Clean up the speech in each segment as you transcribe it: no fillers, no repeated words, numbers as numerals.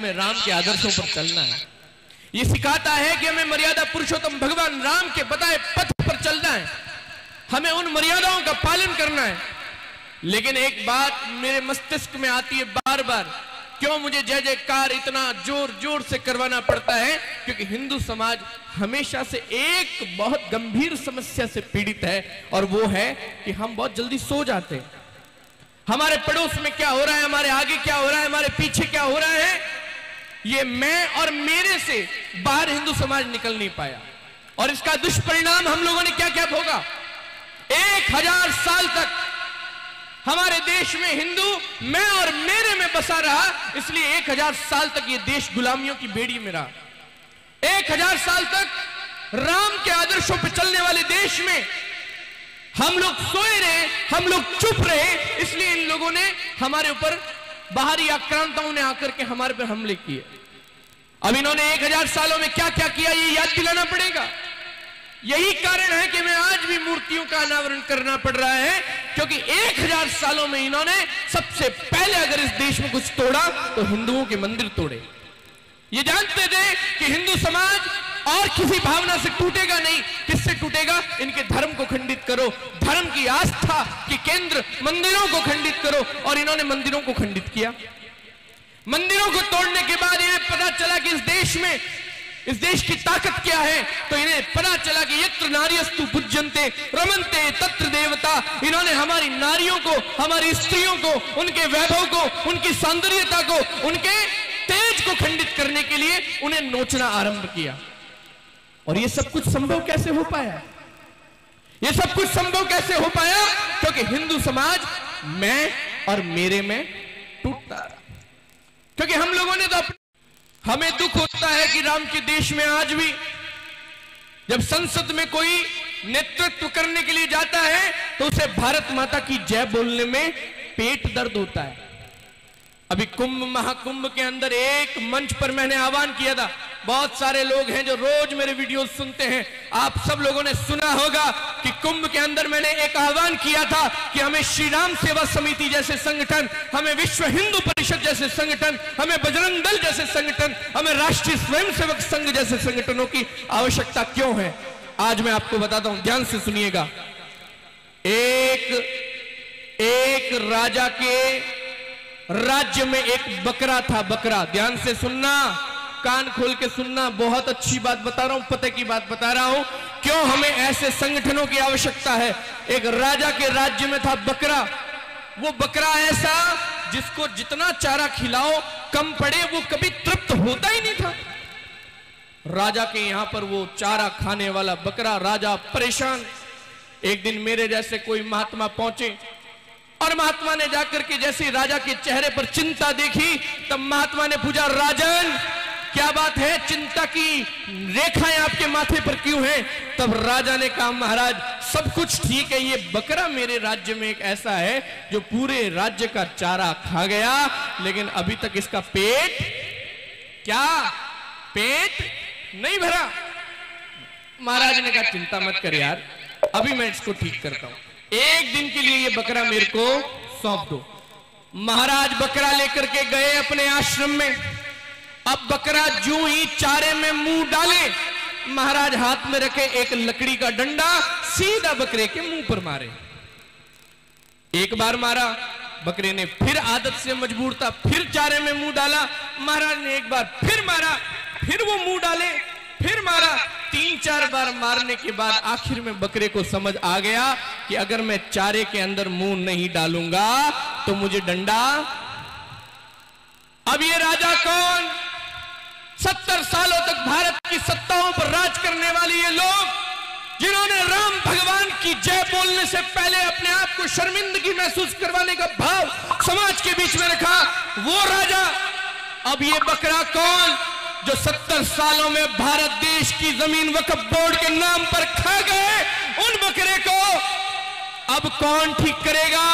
हमें राम के आदर्शों पर चलना है। ये सिखाता है कि हमें मर्यादा पुरुषोत्तम भगवान राम के बताए पथ पर चलना है, हमें उन मर्यादाओं का पालन करना है। लेकिन एक बात मेरे मस्तिष्क में आती है बार बार, क्यों मुझे जय जयकार इतना जोर जोर से करवाना पड़ता है? क्योंकि हिंदू समाज हमेशा से एक बहुत गंभीर समस्या से पीड़ित है, और वो है कि हम बहुत जल्दी सो जाते हैं। हमारे पड़ोस में क्या हो रहा है, हमारे आगे क्या हो रहा है, हमारे पीछे क्या हो रहा है, ये मैं और मेरे से बाहर हिंदू समाज निकल नहीं पाया। और इसका दुष्परिणाम हम लोगों ने क्या क्या भोगा। 1000 साल तक हमारे देश में हिंदू मैं और मेरे में बसा रहा, इसलिए 1000 साल तक ये देश गुलामियों की बेड़ी में रहा। 1000 साल तक राम के आदर्शों पर चलने वाले देश में हम लोग सोए रहे, हम लोग चुप रहे, इसलिए इन लोगों ने हमारे ऊपर, बाहरी आक्रांताओं ने आकर के हमारे पर हमले किए। अब इन्होंने 1000 सालों में क्या क्या किया ये याद दिलाना पड़ेगा। यही कारण है कि मैं आज भी मूर्तियों का अनावरण करना पड़ रहा है, क्योंकि 1000 सालों में इन्होंने सबसे पहले अगर इस देश में कुछ तोड़ा तो हिंदुओं के मंदिर तोड़े। ये जानते थे कि हिंदू समाज और किसी भावना से टूटेगा नहीं। किससे टूटेगा? इनके धर्म को खंडित करो, धर्म की आस्था के केंद्र मंदिरों को खंडित करो। और इन्होंने मंदिरों को खंडित किया। मंदिरों को तोड़ने के बाद इन्हें पता चला कि इस देश की ताकत क्या है, तो इन्हें पता चला कि यत्र नार्यस्तु पूज्यन्ते रमन्ते तत्र देवता। इन्होंने हमारी नारियों को, हमारी स्त्रियों को, उनके वैभव को, उनकी सौंदर्यता को, उनके तेज को खंडित करने के लिए उन्हें नोचना आरंभ किया। और ये सब कुछ संभव कैसे हो पाया? ये सब कुछ संभव कैसे हो पाया? क्योंकि हिंदू समाज मैं और मेरे में टूटता रहा। क्योंकि हम लोगों ने तो हमें दुख होता है कि राम के देश में आज भी जब संसद में कोई नेतृत्व करने के लिए जाता है तो उसे भारत माता की जय बोलने में पेट दर्द होता है। अभी कुंभ महाकुंभ के अंदर एक मंच पर मैंने आह्वान किया था। बहुत सारे लोग हैं जो रोज मेरे वीडियो सुनते हैं, आप सब लोगों ने सुना होगा कि कुंभ के अंदर मैंने एक आह्वान किया था कि हमें श्री राम सेवा समिति जैसे संगठन, हमें विश्व हिंदू परिषद जैसे संगठन, हमें बजरंग दल जैसे संगठन, हमें राष्ट्रीय स्वयंसेवक संघ जैसे संगठनों की आवश्यकता क्यों है। आज मैं आपको बताता हूं, ध्यान से सुनिएगा। एक राजा के राज्य में एक बकरा था। बकरा, ध्यान से सुनना, कान खोल के सुनना, बहुत अच्छी बात बता रहा हूं, पते की बात बता रहा हूं, क्यों हमें ऐसे संगठनों की आवश्यकता है। एक राजा के राज्य में था बकरा। वो बकरा ऐसा जिसको जितना चारा खिलाओ कम पड़े, वो कभी तृप्त होता ही नहीं था। राजा के यहां पर वो चारा खाने वाला बकरा, राजा परेशान। एक दिन मेरे जैसे कोई महात्मा पहुंचे और महात्मा ने जाकर के जैसे राजा के चेहरे पर चिंता देखी, तब महात्मा ने पूछा, राजन क्या बात है, चिंता की रेखाएं आपके माथे पर क्यों हैं? तब राजा ने कहा, महाराज सब कुछ ठीक है, ये बकरा मेरे राज्य में एक ऐसा है जो पूरे राज्य का चारा खा गया, लेकिन अभी तक इसका पेट नहीं भरा। महाराज ने कहा, चिंता मत कर यार, अभी मैं इसको ठीक करता हूं, एक दिन के लिए ये बकरा मेरे को सौंप दो। महाराज बकरा लेकर के गए अपने आश्रम में। अब बकरा जो ही चारे में मुंह डाले, महाराज हाथ में रखे एक लकड़ी का डंडा सीधा बकरे के मुंह पर मारे। एक बार मारा, बकरे ने फिर आदत से मजबूर था, फिर चारे में मुंह डाला। महाराज ने एक बार फिर मारा, फिर वो मुंह डाले, फिर मारा। 3-4 बार मारने के बाद आखिर में बकरे को समझ आ गया कि अगर मैं चारे के अंदर मुंह नहीं डालूंगा तो मुझे डंडा। अब ये राजा कौन? 70 सालों तक भारत की सत्ताओं पर राज करने वाले ये लोग, जिन्होंने राम भगवान की जय बोलने से पहले अपने आप को शर्मिंदगी महसूस करवाने का भाव समाज के बीच में रखा, वो राजा। अब ये बकरा कौन? जो 70 सालों में भारत देश की जमीन वक्फ बोर्ड के नाम पर खा गए, उन बकरे को अब कौन ठीक करेगा?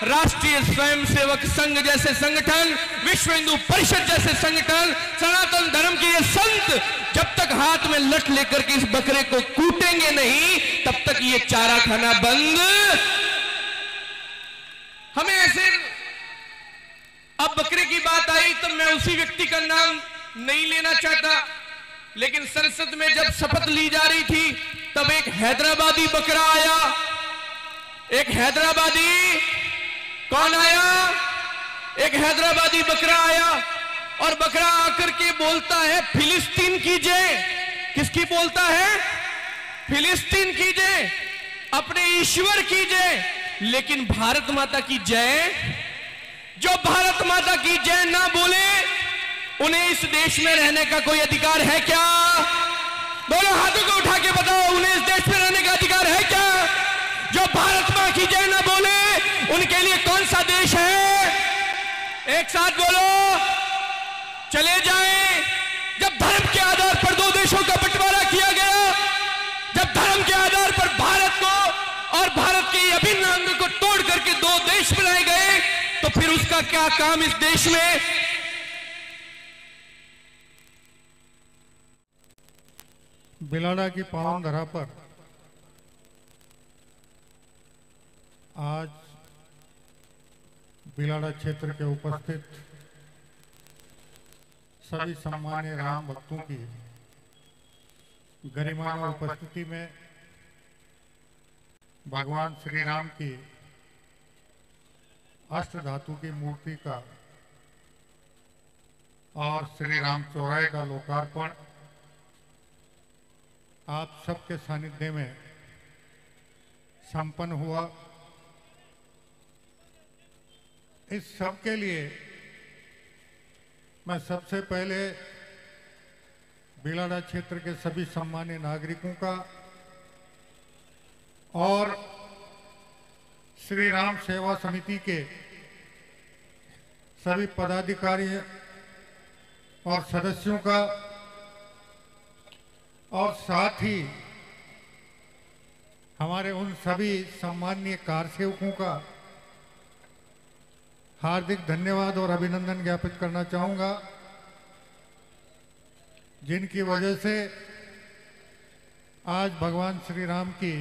राष्ट्रीय स्वयंसेवक संघ जैसे संगठन, विश्व हिंदू परिषद जैसे संगठन, सनातन धर्म के ये संत जब तक हाथ में लठ लेकर के इस बकरे को कूटेंगे नहीं, तब तक ये चारा खाना बंद। हमें ऐसे अब बकरे की बात आई तो मैं उसी व्यक्ति का नाम नहीं लेना चाहता, लेकिन संसद में जब शपथ ली जा रही थी तब एक हैदराबादी बकरा आया। एक हैदराबादी कौन आया? एक हैदराबादी बकरा आया और बकरा आकर के बोलता है फिलिस्तीन की जय। किसकी बोलता है? फिलिस्तीन की जय, अपने ईश्वर की जय। लेकिन भारत माता की जय, जो भारत माता की जय ना बोले उन्हें इस देश में रहने का कोई अधिकार है क्या? दोनों हाथों को उठा के बताओ, उन्हें इस देश में रहने का अधिकार है क्या? जो भारत मां की जय ना बोले उनके लिए कौन सा देश है? एक साथ बोलो, चले जाएं। जब धर्म के आधार पर दो देशों का बंटवारा किया गया, जब धर्म के आधार पर भारत को और भारत के अभिन्न अंग को तोड़ करके दो देश बनाए गए, तो फिर उसका क्या काम इस देश में? बिलाड़ा की पावन धरा पर आज बिलाड़ा क्षेत्र के उपस्थित सभी सम्मानीय राम भक्तों की गरिमामय उपस्थिति में भगवान श्री राम की अष्ट धातु की मूर्ति का और श्री राम चौराहे का लोकार्पण आप सबके सानिध्य में संपन्न हुआ। इस सब के लिए मैं सबसे पहले बिलाड़ा क्षेत्र के सभी सम्मानीय नागरिकों का और श्री राम सेवा समिति के सभी पदाधिकारी और सदस्यों का और साथ ही हमारे उन सभी सम्मानीय कार्यसेवकों का हार्दिक धन्यवाद और अभिनंदन ज्ञापित करना चाहूँगा, जिनकी वजह से आज भगवान श्री राम की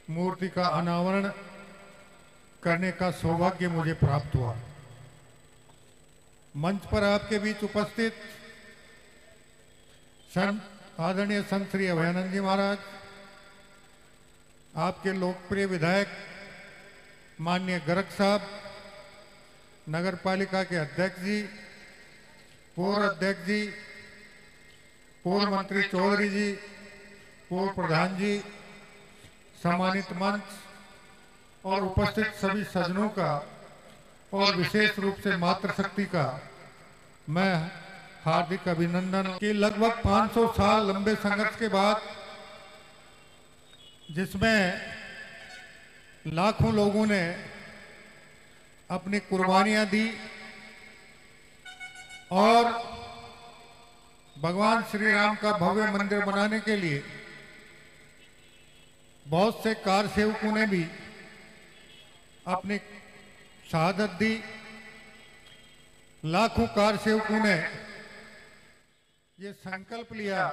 मूर्ति का अनावरण करने का सौभाग्य मुझे प्राप्त हुआ। मंच पर आपके बीच उपस्थित आदरणीय संत श्री अभयानंद जी महाराज, आपके लोकप्रिय विधायक माननीय गर्ग साहब, नगर पालिका के अध्यक्ष जी, पूर्व अध्यक्ष जी, पूर्व मंत्री चौधरी जी, पूर्व प्रधान जी, सम्मानित मंच और उपस्थित सभी सज्जनों का और विशेष रूप से मातृशक्ति का मैं हार्दिक अभिनंदन। कि लगभग 500 साल लंबे संघर्ष के बाद, जिसमें लाखों लोगों ने अपनी कुर्बानियां दी और भगवान श्री राम का भव्य मंदिर बनाने के लिए बहुत से कार्यसेवकों ने भी अपनी शहादत दी। लाखों कार्यसेवकों ने ये संकल्प लिया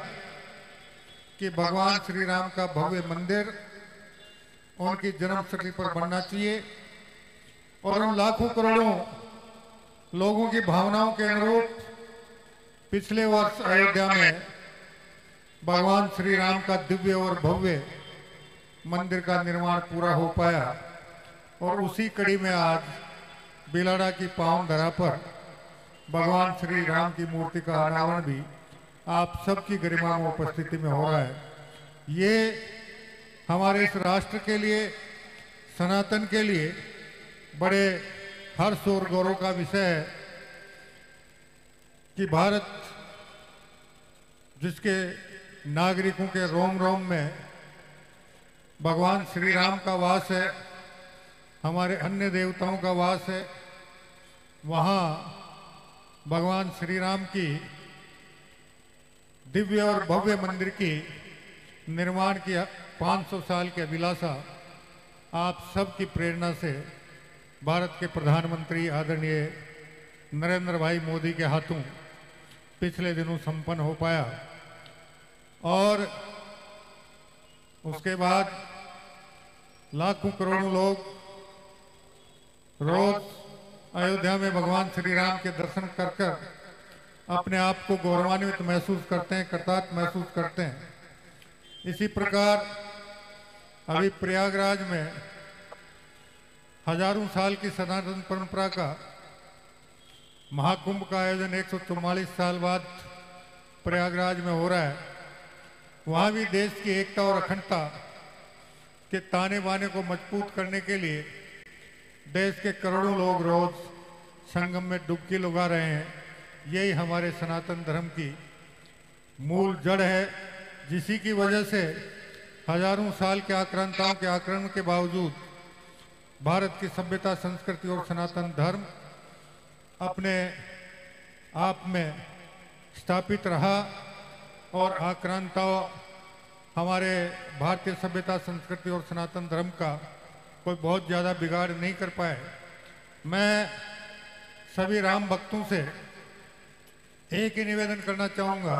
कि भगवान श्री राम का भव्य मंदिर उनकी जन्मस्थली पर बनना चाहिए और उन लाखों करोड़ों लोगों की भावनाओं के अनुरूप पिछले वर्ष अयोध्या में भगवान श्री राम का दिव्य और भव्य मंदिर का निर्माण पूरा हो पाया और उसी कड़ी में आज बिलाड़ा की पावन धरा पर भगवान श्री राम की मूर्ति का अनावरण भी आप सबकी गरिमा में उपस्थिति में हो रहा है। ये हमारे इस राष्ट्र के लिए, सनातन के लिए बड़े हर्ष और गौरव का विषय है कि भारत जिसके नागरिकों के रोम रोम में भगवान श्री राम का वास है, हमारे अन्य देवताओं का वास है, वहाँ भगवान श्री राम की दिव्य और भव्य मंदिर की निर्माण की 500 साल की अभिलाषा आप सबकी प्रेरणा से भारत के प्रधानमंत्री आदरणीय नरेंद्र भाई मोदी के हाथों पिछले दिनों संपन्न हो पाया और उसके बाद लाखों करोड़ों लोग रोज अयोध्या में भगवान श्री राम के दर्शन कर कर अपने आप को गौरवान्वित महसूस करते हैं, कृतार्थ महसूस करते हैं। इसी प्रकार अभी प्रयागराज में हजारों साल की सनातन परंपरा का महाकुंभ का आयोजन 144 साल बाद प्रयागराज में हो रहा है। वहाँ भी देश की एकता और अखंडता के ताने बाने को मजबूत करने के लिए देश के करोड़ों लोग रोज संगम में डुबकी लगा रहे हैं। यही हमारे सनातन धर्म की मूल जड़ है, जिसी की वजह से हजारों साल के आक्रांताओं के आक्रमण के बावजूद भारत की सभ्यता, संस्कृति और सनातन धर्म अपने आप में स्थापित रहा और आक्रांताओं हमारे भारतीय सभ्यता, संस्कृति और सनातन धर्म का कोई बहुत ज़्यादा बिगाड़ नहीं कर पाए। मैं सभी राम भक्तों से एक ही निवेदन करना चाहूँगा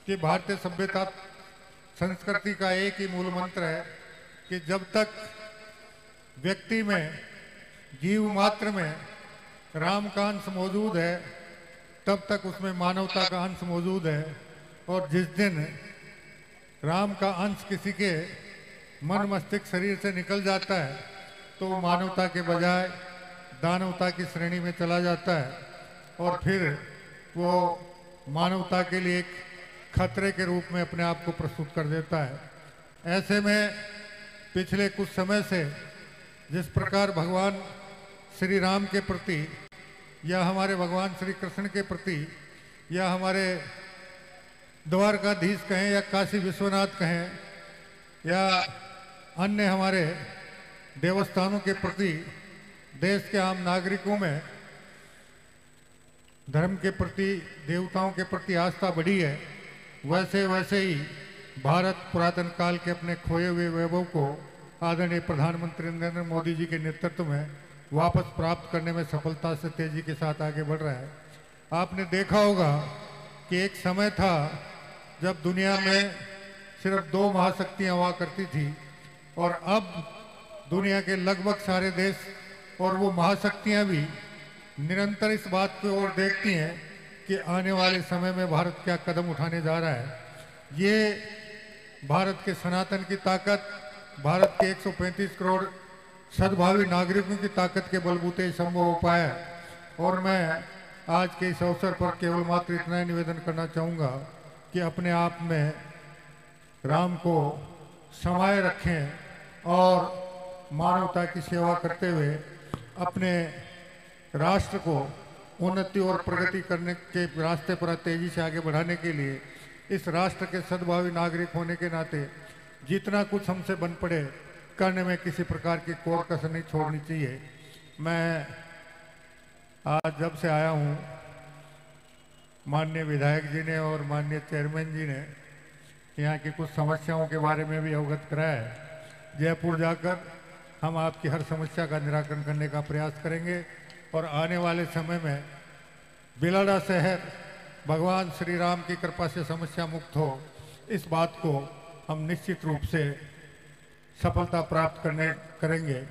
कि भारतीय सभ्यता, संस्कृति का एक ही मूल मंत्र है कि जब तक व्यक्ति में, जीव मात्र में राम का अंश मौजूद है, तब तक उसमें मानवता का अंश मौजूद है। और जिस दिन राम का अंश किसी के मन, मस्तिष्क, शरीर से निकल जाता है तो वो मानवता के बजाय दानवता की श्रेणी में चला जाता है और फिर वो मानवता के लिए एक खतरे के रूप में अपने आप को प्रस्तुत कर देता है। ऐसे में पिछले कुछ समय से जिस प्रकार भगवान श्री राम के प्रति या हमारे भगवान श्री कृष्ण के प्रति या हमारे द्वारकाधीश कहें या काशी विश्वनाथ कहें या अन्य हमारे देवस्थानों के प्रति देश के आम नागरिकों में धर्म के प्रति, देवताओं के प्रति आस्था बढ़ी है, वैसे वैसे ही भारत पुरातन काल के अपने खोए हुए वैभव को आदरणीय प्रधानमंत्री नरेंद्र मोदी जी के नेतृत्व में वापस प्राप्त करने में सफलता से तेजी के साथ आगे बढ़ रहा है। आपने देखा होगा कि एक समय था जब दुनिया में सिर्फ 2 महाशक्तियां हुआ करती थी और अब दुनिया के लगभग सारे देश और वो महाशक्तियां भी निरंतर इस बात की ओर देखती हैं कि आने वाले समय में भारत क्या कदम उठाने जा रहा है। ये भारत के सनातन की ताकत, भारत के 135 करोड़ सद्भावी नागरिकों की ताकत के बलबूते संभव हो पाया है। और मैं आज के इस अवसर पर केवल मात्र इतना ही निवेदन करना चाहूँगा कि अपने आप में राम को समाये रखें और मानवता की सेवा करते हुए अपने राष्ट्र को उन्नति और प्रगति करने के रास्ते पर तेजी से आगे बढ़ाने के लिए इस राष्ट्र के सद्भावी नागरिक होने के नाते जितना कुछ हमसे बन पड़े करने में किसी प्रकार की कोर कसर नहीं छोड़नी चाहिए। मैं आज जब से आया हूँ, माननीय विधायक जी ने और माननीय चेयरमैन जी ने यहाँ की कुछ समस्याओं के बारे में भी अवगत कराया है। जयपुर जाकर हम आपकी हर समस्या का निराकरण करने का प्रयास करेंगे और आने वाले समय में बिलाड़ा शहर भगवान श्री राम की कृपा से समस्या मुक्त हो, इस बात को हम निश्चित रूप से सफलता प्राप्त करेंगे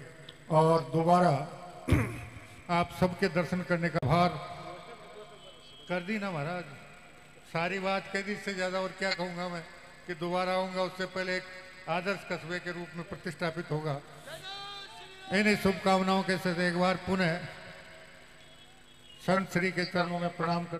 और दोबारा आप सबके दर्शन करने का भार कर दी ना महाराज। सारी बात कह दी, इससे ज़्यादा और क्या कहूँगा मैं कि दोबारा आऊँगा उससे पहले एक आदर्श कस्बे के रूप में प्रतिष्ठापित होगा। इन्हीं शुभकामनाओं के साथ एक बार पुनः संत श्री के चरणों में प्रणाम कर